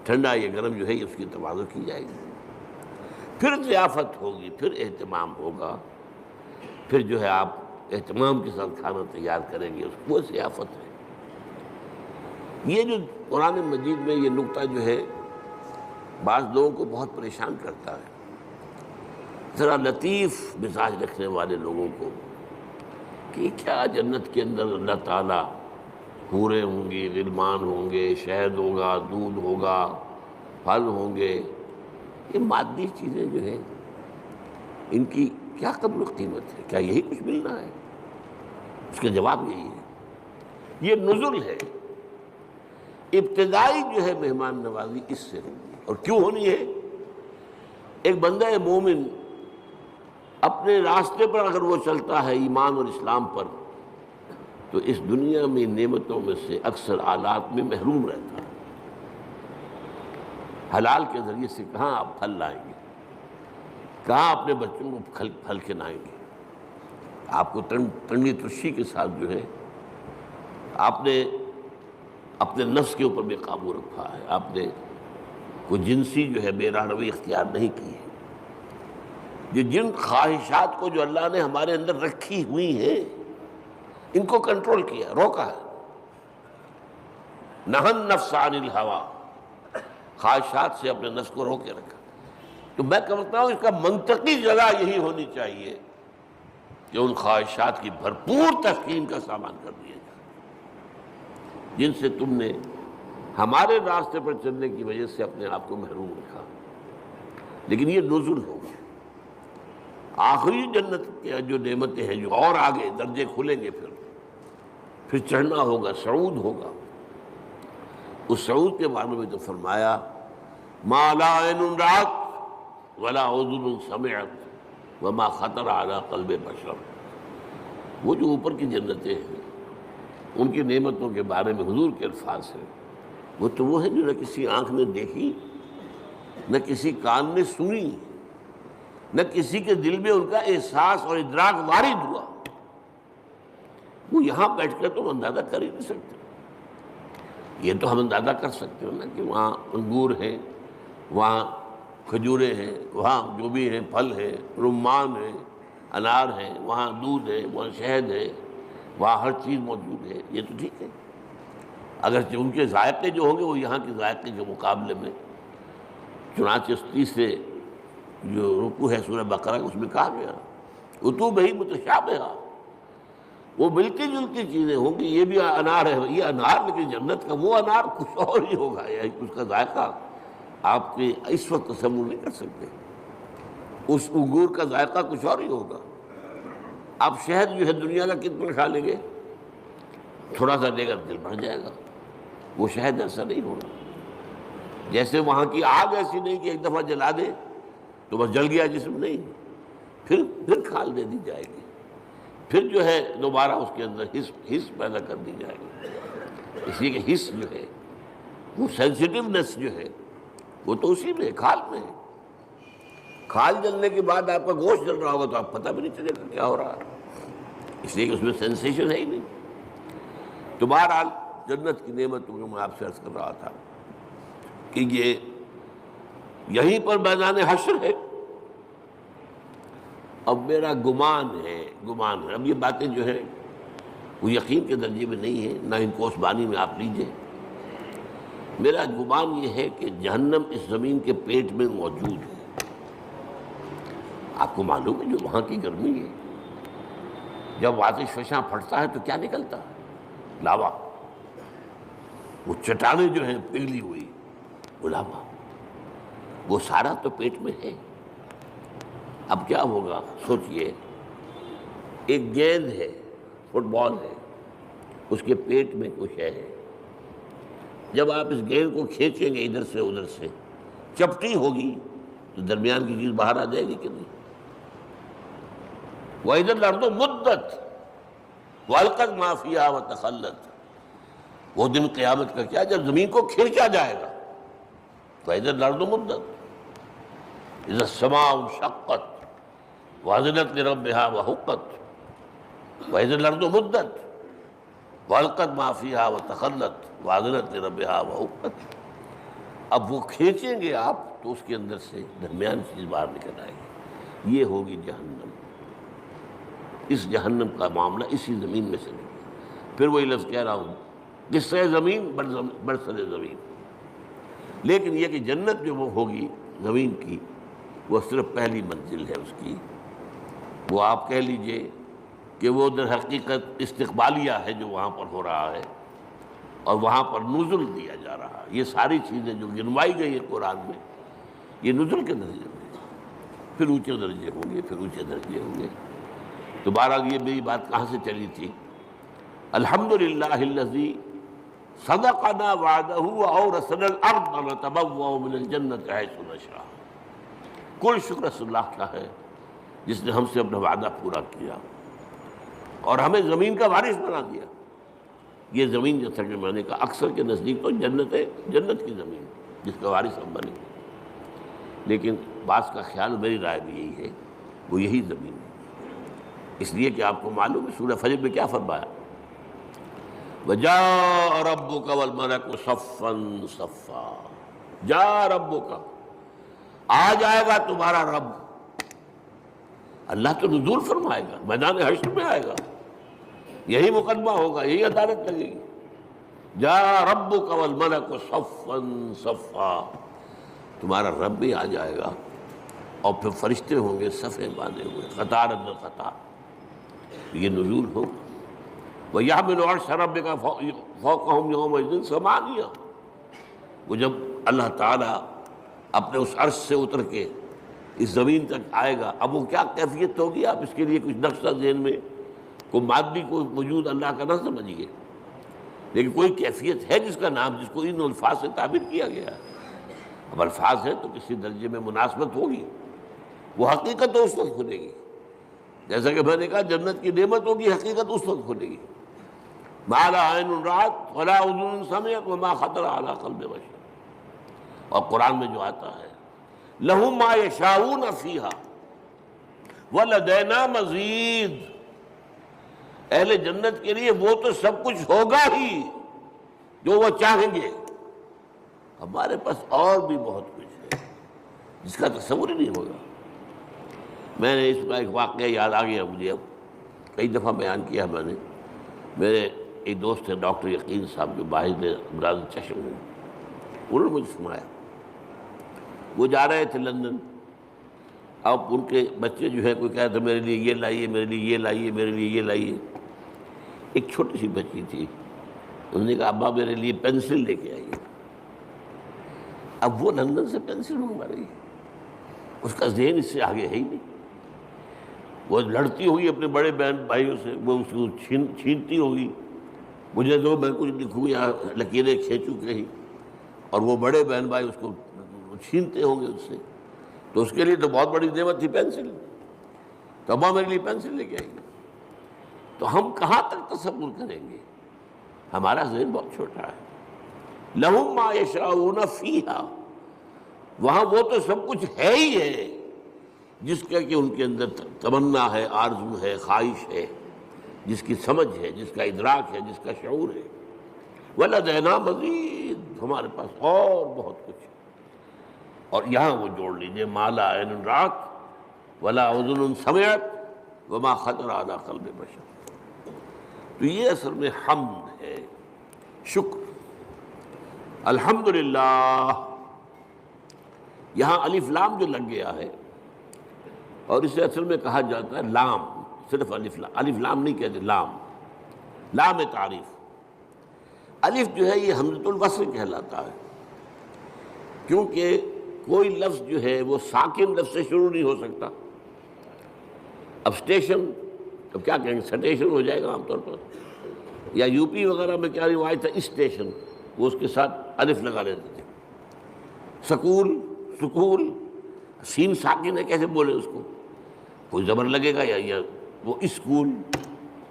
A: ٹھنڈا یا گرم جو ہے اس کی تواضع کی جائے گی، پھر ضیافت ہوگی، پھر اہتمام ہوگا، پھر جو ہے آپ اہتمام کے ساتھ کھانا تیار کریں گے، وہ ضیافت ہے۔ یہ جو قرآن مجید میں یہ نقطہ جو ہے بعض لوگوں کو بہت پریشان کرتا ہے، ذرا لطیف مزاج رکھنے والے لوگوں کو، کہ کیا جنت کے اندر اللہ تعالیٰ حوریں ہوں گی، غلمان ہوں گے، شہد ہوگا، دودھ ہوگا، پھل ہوں گے، یہ مادی چیزیں جو ہیں ان کی کیا قدر و قیمت ہے؟ کیا یہی کچھ ملنا ہے؟ اس کا جواب یہی ہے، یہ نزل ہے۔ ابتدائی جو ہے مہمان نوازی اس سے ہوگی، اور کیوں ہونی ہے؟ ایک بندہ مومن اپنے راستے پر اگر وہ چلتا ہے ایمان اور اسلام پر، تو اس دنیا میں نعمتوں میں سے اکثر آلات میں محروم رہتا ہے۔ حلال کے ذریعے سے کہاں آپ پھل لائیں گے، کہاں اپنے بچوں کو پھل کھلائیں گے؟ آپ کو تنگی ترشی کے ساتھ جو ہے آپ نے اپنے نفس کے اوپر بھی قابو رکھا ہے، آپ نے کوئی جنسی جو ہے بے راہ روی اختیار نہیں کی ہے۔ یہ جن خواہشات کو جو اللہ نے ہمارے اندر رکھی ہوئی ہیں ان کو کنٹرول کیا، روکا ہے۔ نہى النفس عن الهوى، خواہشات سے اپنے نفس کو روکے رکھا۔ تو میں کہتا ہوں اس کا منطقی جگہ یہی ہونی چاہیے کہ ان خواہشات کی بھرپور تسکین کا سامان کر دیا جائے جن سے تم نے ہمارے راستے پر چلنے کی وجہ سے اپنے آپ کو محروم رکھا۔ لیکن یہ نزل ہوگا، آخری جنت کی جو نعمتیں ہیں جو اور آگے درجے کھلیں گے، پھر چڑھنا ہوگا، صعود ہوگا۔ اس صعود کے بارے میں تو فرمایا ما لا عین رأت ولا اذن سمعت وما خطر علی قلب بشر۔ وہ جو اوپر کی جنتیں ہیں ان کی نعمتوں کے بارے میں حضور کے الفاظ ہیں، وہ تو وہ ہے جو نہ کسی آنکھ نے دیکھی، نہ کسی کان نے سنی، نہ کسی کے دل میں ان کا احساس اور ادراک وارد ہوا۔ وہ یہاں بیٹھ کر تو اندازہ کر ہی نہیں سکتے۔ یہ تو ہم اندازہ کر سکتے ہیں نا کہ وہاں انگور ہیں، وہاں کھجوریں ہیں، وہاں جو بھی ہیں پھل ہیں، رمان ہیں، انار ہیں، وہاں دودھ ہے، وہاں شہد ہے، وہاں ہر چیز موجود ہے۔ یہ تو ٹھیک ہے، اگرچہ ان کے ذائقے جو ہوں گے وہ یہاں کے ذائقے کے مقابلے میں، چنانچہ اس تیسرے جو رکوع ہے سورہ بقرہ اس میں کہا گیا اتوبہ متشابہہ، وہ ملتی جلتی چیزیں ہوں گی۔ یہ بھی انار ہے، یہ انار، لیکن جنت کا وہ انار کچھ اور ہی ہوگا، اس کا ذائقہ آپ کے اس وقت تصور نہیں کر سکتے۔ اس انگور کا ذائقہ کچھ اور ہی ہوگا۔ آپ شہد جو ہے دنیا کا کتنا کھا لیں گے، تھوڑا سا دے گا دل بھر جائے گا، وہ شہد ایسا نہیں ہوگا۔ جیسے وہاں کی آگ ایسی نہیں کہ ایک دفعہ جلا دے تو بس جل گیا جسم، نہیں، پھر کھال دے دی جائے گی، پھر جو ہے دوبارہ اس کے اندر حس پیدا کر دی جائے گی۔ اس لیے کہ حس جو ہے وہ سینسٹیونیس جو ہے وہ تو اسی میں، کھال میں ہے۔ کھال جلنے کے بعد آپ کا گوشت جل رہا ہوگا تو آپ پتہ بھی نہیں چلے گا کیا ہو رہا ہے، اس لیے کہ اس میں سینسیشن ہے ہی نہیں۔ تو بہرحال جنت کی نعمتوں کو میں آپ سے عرض کر رہا تھا کہ یہ یہیں پر میدان حشر ہے۔ اب میرا گمان ہے، اب یہ باتیں جو ہیں وہ یقین کے درجے میں نہیں ہے، نہ ان کو اس بانی میں آپ لیجئے۔ میرا گمان یہ ہے کہ جہنم اس زمین کے پیٹ میں موجود ہے۔ آپ کو معلوم ہے جو وہاں کی گرمی ہے، جب آتش فشاں پھٹتا ہے تو کیا نکلتا ہے؟ لاوا۔ وہ چٹانیں جو ہیں پگھلی ہوئی، وہ لاوا، وہ سارا تو پیٹ میں ہے۔ اب کیا ہوگا سوچئے، ایک گیند ہے، فٹ بال ہے، اس کے پیٹ میں کچھ ہے، جب آپ اس گیند کو کھینچیں گے ادھر سے ادھر سے، چپٹی ہوگی تو درمیان کی چیز باہر آ جائے گی کہ نہیں؟ وَإِذَا الْأَرْضُ مُدَّتْ وَأَلْقَتْ مَا فِيهَا وَتَخَلَّتْ۔ وہ دن قیامت کا کیا جب زمین کو کھینچا جائے گا، وَإِذَا الْأَرْضُ مُدَّتْ إِذَا السَّمَاءُ انشَقَّتْ وَأَذِنَتْ لِرَبِّهَا وَحُقَّتْ وَإِذَا الْأَرْضُ مُدَّتْ وَأَلْقَتْ مَا فِيهَا وَتَخَلَّتْ وَأَذِنَتْ لِرَبِّهَا وَحُقَّتْ۔ اب وہ کھینچیں گے آپ تو اس کے اندر سے درمیان چیز باہر نکل آئے گی، یہ ہوگی جہنم۔ اس جہنم کا معاملہ اسی زمین میں سے نہیں۔ پھر وہی لفظ کہہ رہا ہوں، قصہ زمین برسر زمین۔ لیکن یہ کہ جنت جو وہ ہوگی زمین کی، وہ صرف پہلی منزل ہے اس کی۔ وہ آپ کہہ لیجئے کہ وہ در حقیقت استقبالیہ ہے جو وہاں پر ہو رہا ہے، اور وہاں پر نزل دیا جا رہا ہے۔ یہ ساری چیزیں جو گنوائی گئی ہیں قرآن میں، یہ نزل کے درجے میں، پھر اونچے درجے ہوں گے، پھر اونچے درجے ہوں گے۔ تو بہرحال یہ میری بات کہاں سے چلی تھی؟ الحمدللہ الذی صدقنا وعدہ واورثنا الارض نتبوأ من الجنۃ حیث نشاء۔ کل شکر اس اللہ کا ہے جس نے ہم سے اپنا وعدہ پورا کیا اور ہمیں زمین کا وارث بنا دیا۔ یہ زمین جیسا کہ میں نے کہا اکثر کے نزدیک تو جنت ہے، جنت کی زمین جس کا وارث ہم بنے، لیکن بعض کا خیال، میری رائے بھی یہی ہے، وہ یہی زمین ہے، اس لیے کہ آپ کو معلوم ہے سورہ فجر میں کیا فرمایا؟ وَجَاءَ رَبُّكَ وَالْمَلَكُ صَفًّا صَفًّا۔ جاء ربک، آ جائے گا تمہارا رب۔ اللہ تو نزول فرمائے گا، میدان حشر میں آئے گا، یہی مقدمہ ہوگا، یہی عدالت لگے گی۔ جاء ربک والملک صفًا صفًا، تمہارا رب بھی آ جائے گا اور پھر فرشتے ہوں گے صفیں باندھے ہوئے، قطار اندر قطار، یہ نزول ہوگا۔ وَيَحْمِلُ عَرْشَ رَبِّكَ فَوْقَهُمْ يَوْمَئِذٍ ثَمَانِيَةٌ۔ وہ جب اللہ تعالیٰ اپنے اس عرش سے اتر کے اس زمین تک آئے گا، اب وہ کیا کیفیت ہوگی، آپ اس کے لیے کچھ نقشہ ذہن میں، کوئی مادی کوئی وجود اللہ کا نہ سمجھیے، لیکن کوئی کیفیت ہے جس کا نام، جس کو ان الفاظ سے تعبیر کیا گیا ہے۔ اب الفاظ ہے تو کسی درجے میں مناسبت ہوگی، وہ حقیقت تو اس وقت کھلے گی، جیسا کہ میں نے کہا جنت کی نعمت ہوگی، حقیقت اس وقت کھلے گی۔ مَا لَا عَيْنٌ رَأَتْ وَلَا أُذُنٌ سَمِعَتْ وَمَا خَطَرَ عَلَىٰ قَلْبِ بَشَرٍ۔ اور قرآن میں جو آتا ہے لَهُم مَّا يَشَاءُونَ فِيهَا وَلَدَيْنَا مَزِيدٌ، اہل جنت کے لیے وہ تو سب کچھ ہوگا ہی جو وہ چاہیں گے، ہمارے پاس اور بھی بہت کچھ ہے جس کا تصور ہی نہیں ہوگا۔ میں نے اس کا ایک واقعہ یاد آ گیا مجھے، اب کئی دفعہ بیان کیا میں نے۔ میرے ایک دوست ہیں ڈاکٹر یقین صاحب جو باہر امراض چشم ہیں، انہوں نے مجھے سنایا، وہ جا رہے تھے لندن، اب ان کے بچے جو ہے کوئی کہا تھا میرے لیے یہ لائیے، میرے لیے یہ لائیے، میرے لیے یہ لائیے۔ ایک چھوٹی سی بچی تھی، انہوں نے کہا ابا میرے لیے پینسل لے کے آئیے۔ اب وہ لندن سے پینسل منگوا رہی ہے، اس کا ذہن اس سے آگے ہے ہی نہیں، وہ لڑتی ہوگی اپنے بڑے بہن بھائیوں سے، وہ اس کو چھینتی ہوگی، مجھے دو میں کچھ لکھوں یا لکیریں کھینچوں کہیں، اور وہ بڑے بہن بھائی اس کو چھینتے ہوں گے اس سے، تو اس کے لیے تو بہت بڑی نعمت تھی پینسل، تو ابا میرے لیے پینسل لے کے آئیں گے۔ تو ہم کہاں تک تصور کریں گے؟ ہمارا ذہن بہت چھوٹا ہے۔ لَهُم مَّا يَشَاءُونَ فِيهَا، وہاں وہ تو سب کچھ ہے ہی ہے جس کا کہ ان کے اندر تمنا ہے، آرزو ہے، خواہش ہے، جس کی سمجھ ہے، جس کا ادراک ہے، جس کا شعور ہے۔ وَلَدَيْنَا مَزِيدٌ، ہمارے پاس اور بہت کچھ ہے۔ اور یہاں وہ جوڑ لیجئے مَا لَا عَيْنٌ رَأَتْ وَلَا أُذُنٌ سَمِعَتْ وَمَا خَطَرَ عَلَىٰ قَلْبِ بَشَرٍ۔ تو یہ اصل میں حمد ہے، شکر۔ الحمدللہ، یہاں الف لام جو لگ گیا ہے، اور اسے اصل میں کہا جاتا ہے لام، صرف الف لام نہیں کہتے، لام، لام تعریف۔ الف جو ہے یہ حمزۃ الوصل کہلاتا ہے، کیونکہ کوئی لفظ جو ہے وہ ساکن لفظ سے شروع نہیں ہو سکتا۔ اب اسٹیشن، اب کیا کہیں گے، سٹیشن ہو جائے گا عام طور پر، یا یو پی وغیرہ میں کیا روایت ہے، اسٹیشن، وہ اس کے ساتھ الف لگا لیتے تھے۔ سکول، سکول، سین ساکن ہے، کیسے بولے اس کو، کوئی زبر لگے گا یا وہ اسکول،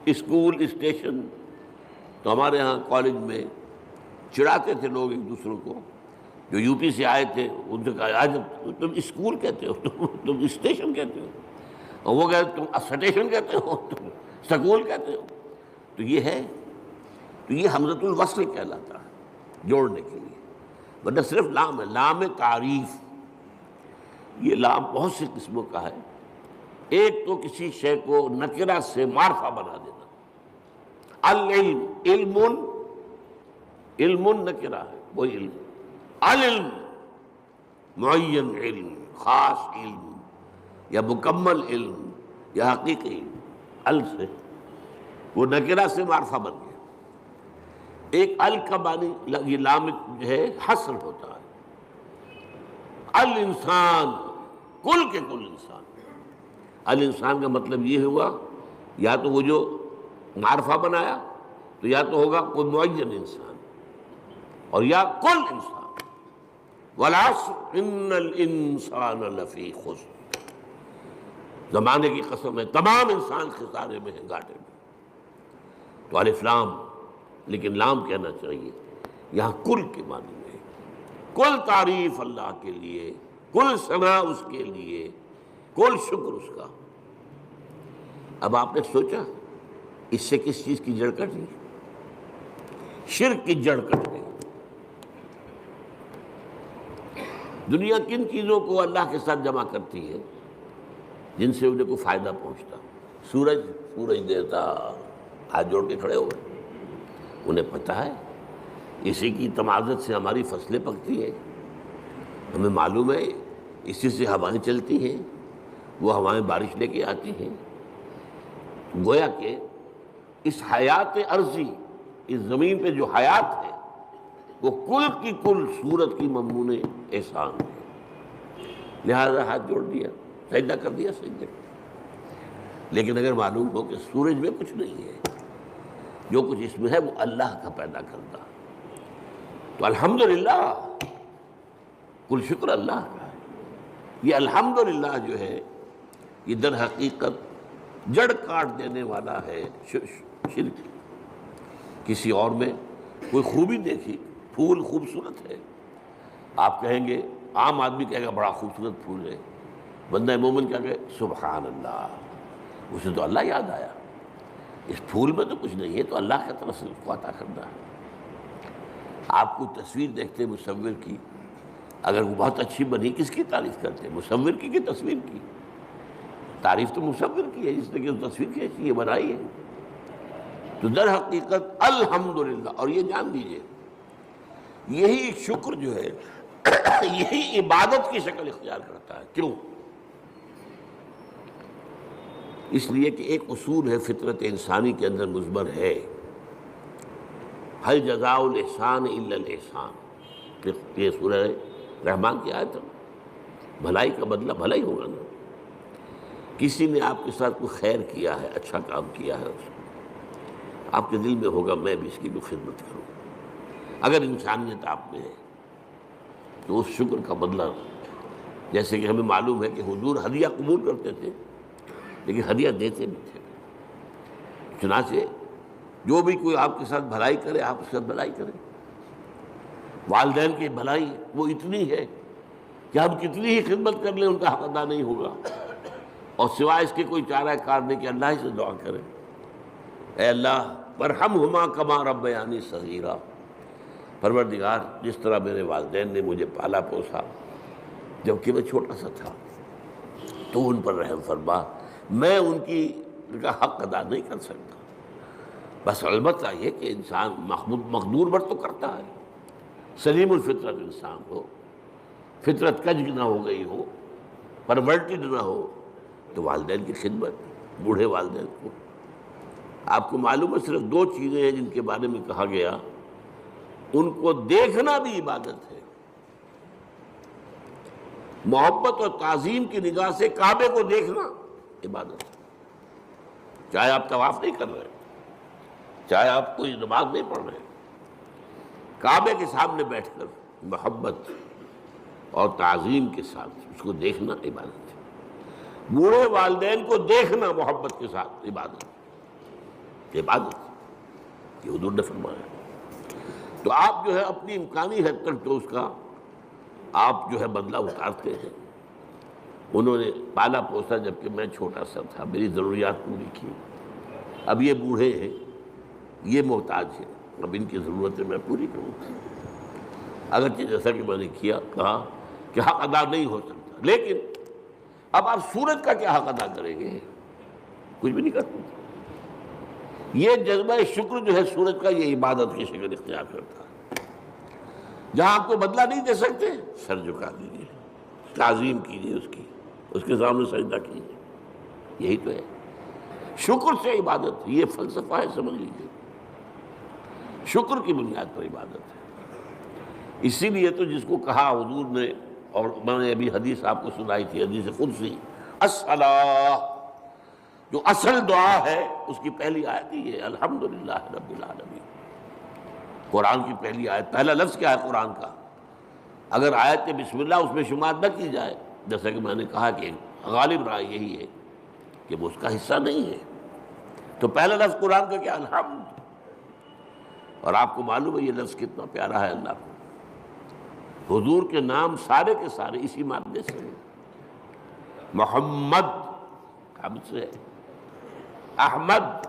A: اسکول، اسٹیشن۔ تو ہمارے ہاں کالج میں چڑھاتے تھے لوگ ایک دوسروں کو، جو یو پی سے آئے تھے، ان سے کہا آج تم اسکول کہتے ہو، تم اسٹیشن کہتے ہو، اور وہ کہتے تم سٹیشن کہتے ہو، تم سکول کہتے ہو۔ تو یہ ہے، تو یہ حمزۃ الوصل کہلاتا ہے، جوڑنے کے لیے، ورنہ صرف لام ہے، لام تعریف۔ یہ لام بہت سی قسموں کا ہے۔ ایک تو کسی شے کو نکرہ سے معرفہ بنا دینا، العلم، علم، علم نکرہ ہے، وہی علم، العلم معین علم، خاص علم، یا مکمل علم، یا حقیقی علم، ال سے وہ نکرہ سے معرفہ بن گیا۔ ایک ال کا معنی یہ لام جو ہے حصر ہوتا ہے، الانسان کل کے کل انسان۔ الانسان کا مطلب یہ ہوا یا تو وہ جو معرفہ بنایا تو یا تو ہوگا کوئی معین انسان، اور یا کل انسان۔ والعصر ان الانسان لفی خسر، زمانے کی قسم ہے تمام انسان خسارے میں ہیں، گھاٹے میں۔ تو الف لام، لیکن لام کہنا چاہیے یہاں کل کے معنی میں، کل تعریف اللہ کے لیے، کل ثنا اس کے لیے، کل شکر اس کا۔ اب آپ نے سوچا اس سے کس چیز کی جڑ کٹ گئی؟ شرک کی جڑ کٹ گئی۔ دنیا کن چیزوں کو اللہ کے ساتھ جمع کرتی ہے جن سے انہیں کوئی فائدہ پہنچتا؟ سورج دیتا، ہاتھ جوڑ کے کھڑے ہوئے، انہیں پتہ ہے اسی کی تمازت سے ہماری فصلیں پکتی ہیں، ہمیں معلوم ہے اسی سے ہوائیں چلتی ہیں، وہ ہوائیں بارش لے کے آتی ہیں۔ گویا کہ اس حیات عرضی، اس زمین پہ جو حیات ہے وہ کل کی کل صورت کی مضمون احسان ہے، لہذا ہاتھ جوڑ دیا، سجدہ کر دیا سجدے۔ لیکن اگر معلوم ہو کہ سورج میں کچھ نہیں ہے، جو کچھ اس میں ہے وہ اللہ کا پیدا کرتا، تو الحمدللہ، کل شکر اللہ کا ہے۔ یہ الحمدللہ جو ہے یہ در حقیقت جڑ کاٹ دینے والا ہے شرک۔ کسی اور میں کوئی خوبی دیکھی، پھول خوبصورت ہے، آپ کہیں گے، عام آدمی کہے گا بڑا خوبصورت پھول ہے، بندہ مومن کہے گا سبحان اللہ، اسے تو اللہ یاد آیا، اس پھول میں تو کچھ نہیں ہے، تو اللہ کی طرف سے اس کو عطا کرنا ہے۔ آپ کو تصویر دیکھتے ہیں مصور کی، اگر وہ بہت اچھی بنی، کس کی تعریف کرتے ہیں؟ مصور کی کہ تصویر کی؟ تعریف تو مصور کی ہے جس نے کہ تصویر کھینچی ہے، بنائی ہے۔ تو در حقیقت الحمدللہ، اور یہ جان دیجئے یہی شکر جو ہے یہی عبادت کی شکل اختیار کرتا ہے۔ کیوں؟ اس لیے کہ ایک اصول ہے فطرت انسانی کے اندر مضمر ہے، هل جزاء الاحسان الا الاحسان، یہ سورہ رحمان کی آیت ہے، بھلائی کا بدلہ بھلا ہی ہوگا نا۔ کسی نے آپ کے ساتھ کوئی خیر کیا ہے، اچھا کام کیا ہے، آپ کے دل میں ہوگا میں بھی اس کی بھی خدمت کروں۔ اگر انسانیت آپ میں ہے تو اس شکر کا بدلہ، جیسے کہ ہمیں معلوم ہے کہ حضور ہدیہ قبول کرتے تھے لیکن ہدیہ دیتے بھی تھے، چنانچہ جو بھی کوئی آپ کے ساتھ بھلائی کرے آپ اس کے ساتھ بھلائی کریں۔ والدین کی بھلائی وہ اتنی ہے کہ ہم کتنی ہی خدمت کر لیں ان کا حق ادا نہیں ہوگا، اور سوائے اس کے کوئی چارہ کار نہیں کہ اللہ ہی سے دعا کریں، اے اللہ ورحمہما کما ربیانی صغیرا، پروردگار جس طرح میرے والدین نے مجھے پالا پوسا جبکہ میں چھوٹا سا تھا، تو ان پر رحم فرما، میں ان کا حق ادا نہیں کر سکتا۔ بس البتہ یہ کہ انسان مقدور بر تو کرتا ہے، سلیم الفطرت انسان ہو، فطرت کج نہ ہو گئی ہو، پرورٹڈ نہ ہو، تو والدین کی خدمت، بوڑھے والدین کو۔ آپ کو معلوم ہے صرف دو چیزیں ہیں جن کے بارے میں کہا گیا ان کو دیکھنا بھی عبادت ہے۔ محبت اور تعظیم کی نگاہ سے کعبے کو دیکھنا عبادت ہے، چاہے آپ طواف نہیں کر رہے، چاہے آپ کوئی نماز نہیں پڑھ رہے، کعبے کے سامنے بیٹھ کر محبت اور تعظیم کے ساتھ اس کو دیکھنا عبادت ہے۔ بوڑھے والدین کو دیکھنا محبت کے ساتھ عبادت، یہ حضور نے فرمایا۔ تو آپ جو ہے اپنی امکانی حد تک تو اس کا آپ جو ہے بدلہ اتارتے ہیں۔ انہوں نے پالا پوسا جبکہ میں چھوٹا سا تھا، میری ضروریات پوری کی، اب یہ بوڑھے ہیں، یہ محتاج ہیں، اب ان کی ضرورتیں میں پوری کروں گا۔ اگرچہ جیسا کہ میں نے کہا کہ حق ادا نہیں ہو سکتا، لیکن اب آپ سورج کا کیا حق ادا کریں گے؟ کچھ بھی نہیں کر سکتے۔ یہ جذبہ شکر جو ہے سورج کا، یہ عبادت کی شکل اختیار کرتا ہے۔ جہاں آپ کو بدلہ نہیں دے سکتے، سر جھکا دیجیے، تعظیم کیجیے اس کے سامنے سجدہ کیجیے، یہی تو ہے شکر سے عبادت۔ یہ فلسفہ ہے، سمجھ لیجیے، شکر کی بنیاد پر عبادت ہے۔ اسی لیے تو جس کو کہا حضور نے، اور میں نے ابھی حدیث آپ کو سنائی تھی، حدیث قدسی، الصلاۃ، جو اصل دعا ہے اس کی پہلی آیت ہی ہے الحمدللہ رب العالمین۔ قرآن کی پہلی آیت، پہلا لفظ کیا ہے قرآن کا؟ اگر آیت بسم اللہ اس میں شمار نہ کی جائے، جیسا کہ میں نے کہا کہ غالب رائے یہی ہے کہ وہ اس کا حصہ نہیں ہے، تو پہلا لفظ قرآن کا کیا؟ الحمد۔ اور آپ کو معلوم ہے یہ لفظ کتنا پیارا ہے اللہ کو۔ حضور کے نام سارے کے سارے اسی مادے سے ہیں۔ محمد حمد سے ہے، احمد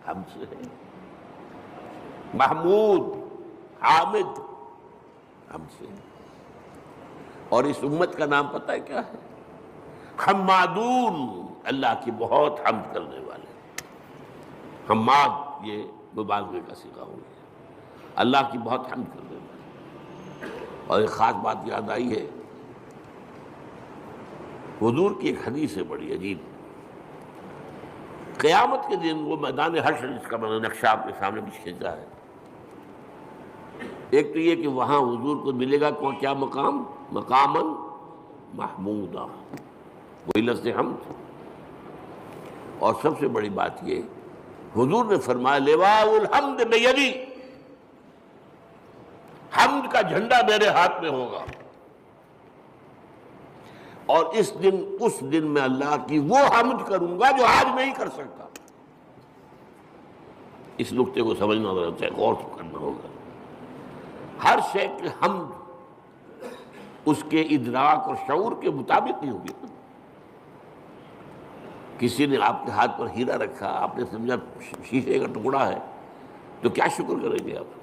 A: حمد سے ہے، محمود حامد حمد سے ہے۔ اور اس امت کا نام پتہ ہے کیا ہے؟ حمادون، اللہ کی بہت حمد کرنے والے۔ حماد یہ مبالغے کا صیغہ ہو گیا، اللہ کی بہت حمد کرنے والے۔ اور ایک خاص بات یاد آئی ہے، حضور کی ایک حدیث ہے بڑی عجیب۔ قیامت کے دن وہ میدان حشر، جس کا میں نے نقشہ آپ کے سامنے بھی کھینچا ہے، ایک تو یہ کہ وہاں حضور کو ملے گا کیا مقام؟ مقاماً محمودا، وہی لفظ حمد۔ اور سب سے بڑی بات یہ، حضور نے فرمایا لواء الحمد بیدی، حمد کا جھنڈا میرے ہاتھ میں ہوگا، اور اس دن میں اللہ کی وہ حمد کروں گا جو آج نہیں کر سکتا۔ اس نقطے کو سمجھنا ضرورت ہے، غور کرنا ہوگا۔ ہر شے کی حمد اس کے ادراک اور شعور کے مطابق نہیں ہوگی۔ کسی نے آپ کے ہاتھ پر ہیرا رکھا، آپ نے سمجھا شیشے کا ٹکڑا ہے، تو کیا شکر کریں گے آپ؟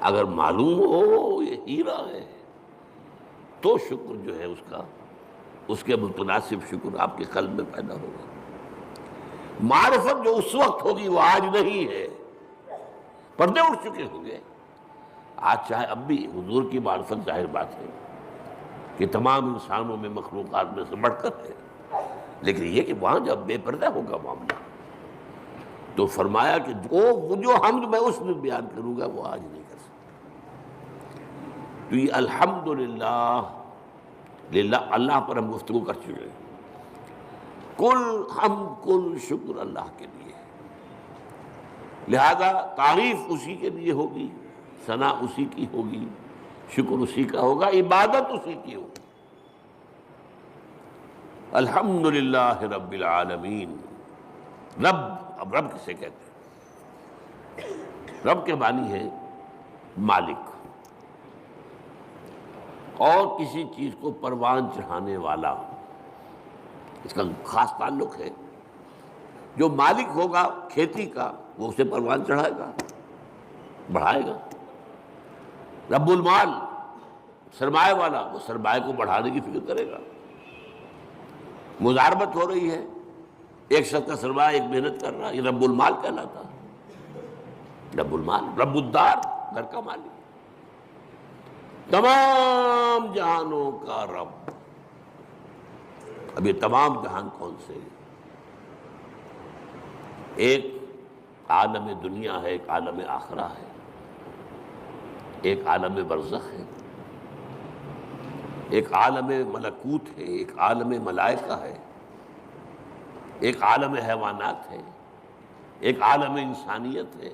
A: اگر معلوم ہو یہ ہیرا ہے تو شکر جو ہے اس کے متناسب شکر آپ کے قلب میں پیدا ہوگا۔ معرفت جو اس وقت ہوگی وہ آج نہیں ہے، پردے اٹھ چکے ہوں گے۔ آج چاہے اب بھی حضور کی معرفت ظاہر بات ہے کہ تمام انسانوں میں، مخلوقات میں سے بڑھ کر ہے، لیکن یہ کہ وہاں جب بے پردہ ہوگا معاملہ، تو فرمایا کہ وہ جو حمد میں اس میں بیان کروں گا وہ آج نہیں کر سکتا۔ تو یہ الحمدللہ، اللہ پر ہم گفتگو کر چکے ہیں۔ کل حمد کل شکر اللہ کے لیے، لہذا تعریف اسی کے لیے ہوگی، ثنا اسی کی ہوگی، شکر اسی کا ہوگا، عبادت اسی کی ہوگی۔ الحمدللہ رب العالمین۔ رب، اب رب کسے کہتے ہیں؟ رب کے معنی ہے مالک، اور کسی چیز کو پروان چڑھانے والا، اس کا خاص تعلق ہے۔ جو مالک ہوگا کھیتی کا وہ اسے پروان چڑھائے گا، بڑھائے گا۔ رب المال، سرمایہ والا، وہ سرمایہ کو بڑھانے کی فکر کرے گا۔ مضاربت ہو رہی ہے، ایک شخص کا سرمایہ ایک محنت کر رہا ہے، یہ رب المال کہلاتا ہے۔ رب المال، رب الدار، گھر کا مالک، تمام جہانوں کا رب۔ اب یہ تمام جہان کون سے ہیں؟ ایک عالم دنیا ہے، ایک عالم آخرہ ہے، ایک عالم برزخ ہے، ایک عالم ملکوت ہے، ایک عالم ملائکہ ہے، ایک عالم حیوانات ہے، ایک عالم انسانیت ہے۔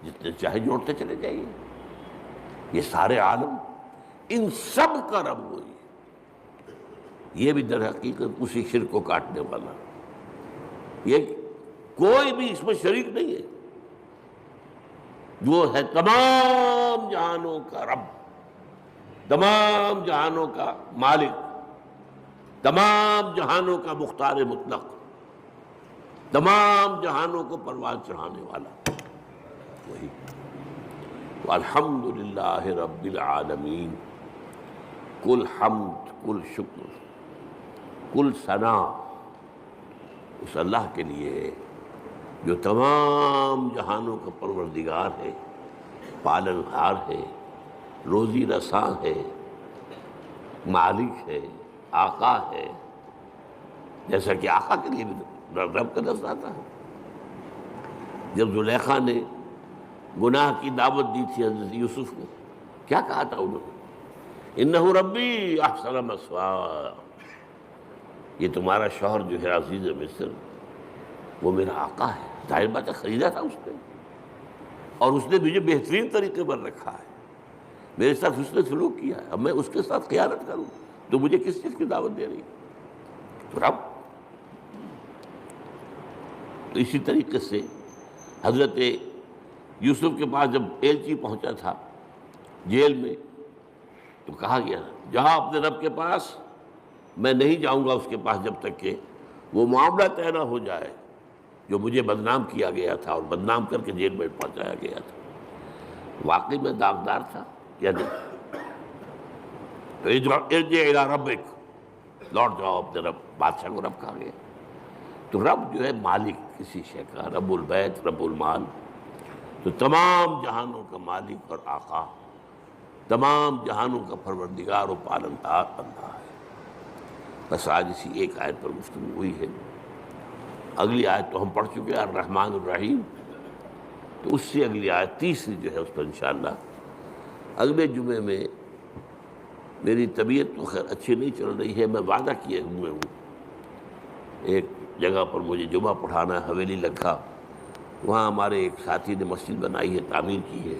A: جتنے چاہے جوڑتے چلے جائیے، یہ سارے عالم، ان سب کا رب وہی ہے۔ یہ بھی در حقیقت اسی شرک کو کاٹنے والا، یہ کوئی بھی اس میں شریک نہیں ہے، وہ ہے تمام جہانوں کا رب، تمام جہانوں کا مالک، تمام جہانوں کا مختار مطلق، تمام جہانوں کو پروان چڑھانے والا وہی۔ الحمدللہ رب العالمین، کل حمد کل شکر کل ثنا اس اللہ کے لیے ہے جو تمام جہانوں کا پروردگار ہے، پالنہار ہے، روزی رساں ہے، مالک ہے، آقا ہے۔ جیسا کہ آقا کے لیے بھی رب کا لفظ آتا ہے، جب زلیخا نے گناہ کی دعوت دی تھی حضرت یوسف کو، کیا کہا تھا انہوں نے؟ انہ ربی احسن مثوایا، یہ تمہارا شوہر جو ہے عزیز مصر وہ میرا آقا ہے، ظاہر بات ہے خریدا تھا اس نے، اور اس نے مجھے بہترین طریقے پر رکھا ہے، میرے ساتھ اس نے سلوک کیا ہے، اب میں اس کے ساتھ خیانت کروں تو مجھے کس چیز کی دعوت دے رہی ہے؟ تو رب، تو اسی طریقے سے حضرت یوسف کے پاس جب ایلچی پہنچا تھا جیل میں، تو کہا گیا جہاں اپنے رب کے پاس، میں نہیں جاؤں گا اس کے پاس جب تک کہ وہ معاملہ طے نہ ہو جائے جو مجھے بدنام کیا گیا تھا اور بدنام کر کے جیل میں پہنچایا گیا تھا۔ واقعی میں داغدار تھا یا نہیں؟ تو ارجع الی ربک، لوٹ جاؤ اپنے رب، بادشاہ کو رب کہا گیا۔ تو رب جو ہے مالک کسی شے کا، رب البیت، رب المال، تو تمام جہانوں کا مالک اور آقا، تمام جہانوں کا پروردگار و پالنہار اللہ ہے۔ بس آج اسی ایک آیت پر گفتگو ہوئی ہے، اگلی آیت تو ہم پڑھ چکے ہیں الرحمن الرحیم، تو اس سے اگلی آیت تیسری جو ہے اس پر انشاءاللہ اگلے جمعے میں، میری طبیعت تو خیر اچھی نہیں چل رہی ہے، میں وعدہ کیے ہوئے ہوں ایک جگہ پر مجھے جمعہ پڑھانا ہے، حویلی لکھا، وہاں ہمارے ایک ساتھی نے مسجد بنائی ہے، تعمیر کی ہے،